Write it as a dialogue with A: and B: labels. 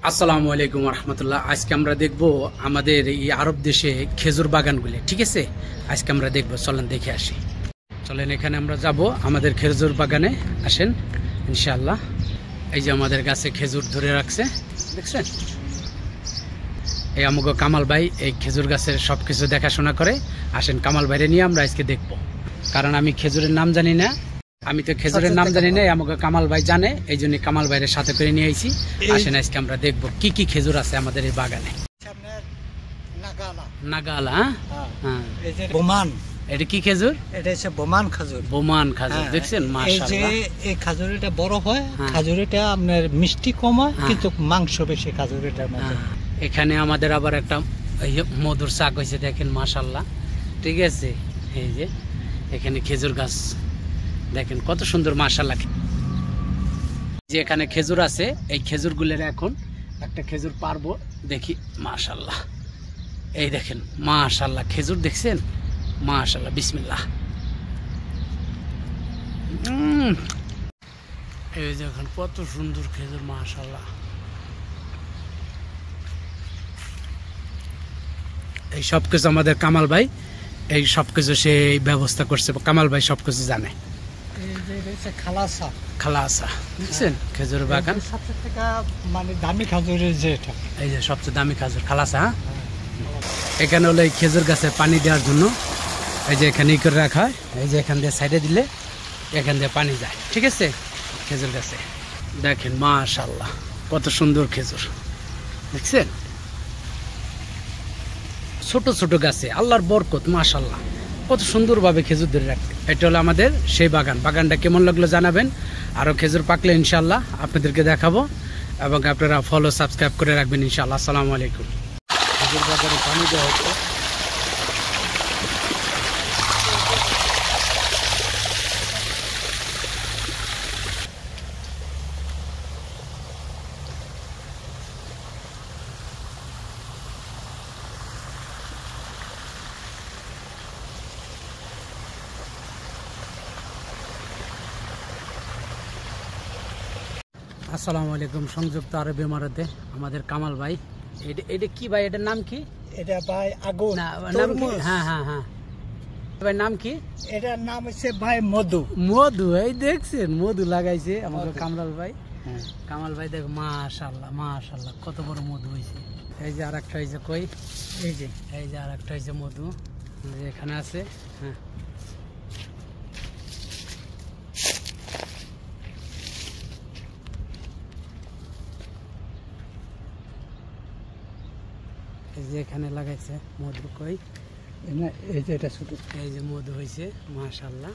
A: আসসালামু আলাইকুম রহমতুল্লাহ। আজকে আমরা দেখব আমাদের এই আরব দেশে খেজুর বাগানগুলি। ঠিক আছে, আজকে আমরা দেখব, চলেন দেখে আসি। চলেন এখানে আমরা যাব আমাদের খেজুর বাগানে, আসেন ইনশাআল্লাহ। এই যে আমাদের গাছে খেজুর ধরে রাখছে, দেখছেন? এই আমগো কামাল ভাই এই খেজুর গাছের সব কিছু দেখাশোনা করে। আসেন কামাল ভাইরে নিয়ে আমরা আজকে দেখব, কারণ আমি খেজুরের নাম জানি না, আমি তো খেজুরের নাম জানি না, আমাকে কামাল ভাই জানে, এই জন্য কামাল ভাইয়ের সাথে করে নিয়ে আইছি। আসেন আজকে আমরা দেখবো কি কি খেজুর আছে আমাদের এই বাগানে। নাগালা, হ্যাঁ,
B: বোমান।
A: এটা কি খেজুর?
B: এটা হচ্ছে বোমান খেজুর।
A: বোমান খেজুর, দেখছেন? মাশাআল্লাহ।
B: এই খেজুরটা বড় হয়, খেজুরটা আপনার মিষ্টি কম হয়, কিন্তু মাংস বেশি খেজুরটার মধ্যে।
A: এখানে আমাদের আবার একটা মধুর শাক হয়েছে, দেখেন মাশাআল্লাহ। ঠিক আছে, এই যে এখানে খেজুর গাছ দেখেন কত সুন্দর মাশাআল্লাহ। যে এখানে খেজুর আছে, এই খেজুরগুলোর এখন একটা খেজুর পারবো, দেখি। মাশাআল্লাহ, এই দেখেন মাশাআল্লাহ খেজুর, দেখছেন? মাশাআল্লাহ, বিসমিল্লাহ। এই যে এখন কত সুন্দর খেজুর, মাশাআল্লাহ। এই সব কিছু আমাদের কামাল ভাই, এই সব কিছু সে ব্যবস্থা করছে, কামাল ভাই সব কিছু জানে। খালাসা, বুঝছেন? খেজুর বাগান
B: মানে দামি খেজুরের যেটা,
A: এই যে সবচেয়ে দামি খেজুর খালাসা। এখানে হলো এই খেজুর গাছে পানি দেওয়ার জন্য, এই যে এখানে করে রাখা হয়, এই যে এখান দিয়ে সাইডে দিলে এখান দিয়ে পানি যায়। ঠিক আছে, খেজুর গাছে দেখেন মাশাআল্লাহ কত সুন্দর খেজুর, দেখছেন? ছোট ছোট গাছে আল্লাহর বরকত, মাশাআল্লাহ কত সুন্দরভাবে খেজুর ধরে রাখতে। এটা হলো আমাদের সেই বাগান। বাগানটা কেমন লাগলো জানাবেন। আরও খেজুর পাকলে ইনশাআল্লাহ আপনাদেরকে দেখাবো, এবং আপনারা ফলো সাবস্ক্রাইব করে রাখবেন ইনশাআল্লাহ। আসসালামু আলাইকুম। খেজুর বাগানে পানি দেওয়া হচ্ছে। আসসালামু আলাইকুম। সংযুক্ত আরব এমারাতে আমাদের কামাল ভাই, এটা কি ভাই, এটার নাম কি?
B: এটা ভাই আগুন।
A: হ্যাঁ হ্যাঁ হ্যাঁ, ভাই নাম কি?
B: এটার নাম হচ্ছে ভাই মধু।
A: মধু, এই দেখছেন মধু লাগাইছে আমাদের কামরাল ভাই। কামাল ভাই দেখ, মাশাআল্লাহ মাশাআল্লাহ কত বড় মধু হয়েছে। এই যে আর একটা হয়েছে, কই এই যে আর একটা হয়েছে মধু, এখানে আছে। হ্যাঁ, এই যে এখানে লাগাইছে মধু, কই
B: এই যে এটা ছোট,
A: এই যে মধু হয়েছে মাশাআল্লাহ।